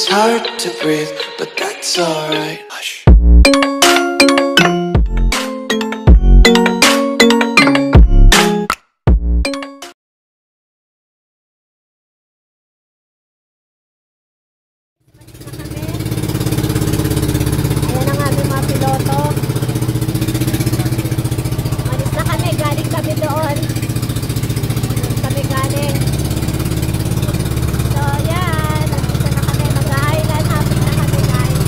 It's hard to breathe, but that's alright. Hush. Ayan ang aming mga piloto. Malis na kami, galing kami doon. Kami galing. So yan, nandito na kami. Mag-island hopping na kami guys.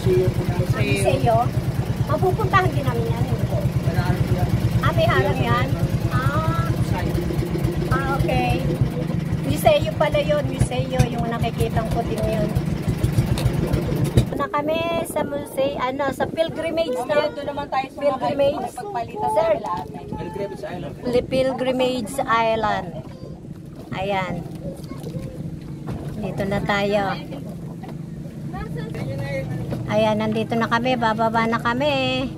Museo. Mapupuntahan din namin yan. May harap yan? Okay. Museo pala yun. Museo, yung nakikitang puting yun. Na kami sa museo, sa pilgrimage na. Doon naman tayo sa Pilgrimage. Sir, Pilgrimage Island. Ayan. Dito na tayo. Ayan, nandito na kami. Bababa na kami.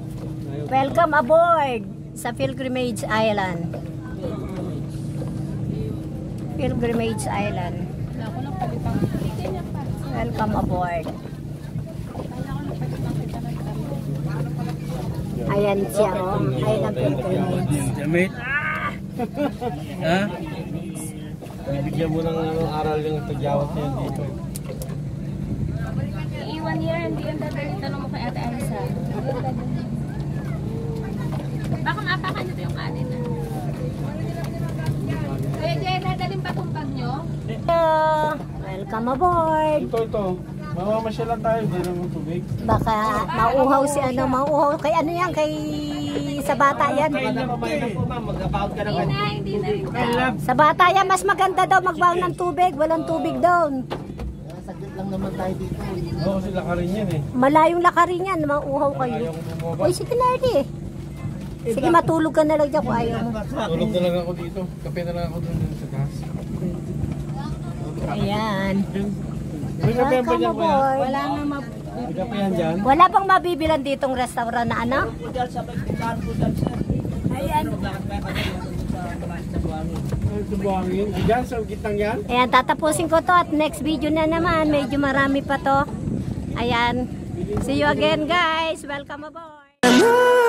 Welcome aboard sa Pilgrimage Island. Pilgrimage Island. Welcome aboard. Ayan siya, oh. Ayan ang pilgrimage. Jamit? Ha? Bibigyan mo ng aral yung tagyawat niya dito. Iwan niya, hindi yung dadali. Tanong mo kay Ate Elsa. Baka mapakan nyo yung kanin. Kaya Jen, nadalhin pa itong bag nyo? Welcome aboard. Ito. Mamamasyal lang tayo, hindi naman tubig. Baka mauuhaw si mauuhaw kay kay sa bata yan. Hindi na rin. Sa bata yan, mas maganda daw magbaon ng tubig. Walang tubig doon. Oo, kasi lakarin yan eh. Malayong lakarin yan, mauuhaw kayo. Ayaw ko bumaba. Uy, sige Nardi. Sige, matulog ka na lang dyan kung ayaw mo. Tulog na lang ako dito. Kape na lang ako dun sa taas. Ayan. May kape ba dyan kuya? Wala nga May kape yan dyan? Wala pang mabibilan ditong restaurant na ano? Ay, ito buhangin. Diyan sa gitnang yan? Ayan, tatapusin ko to at next video na naman. Medyo marami pa to. Ayan. See you again guys. Welcome aboard.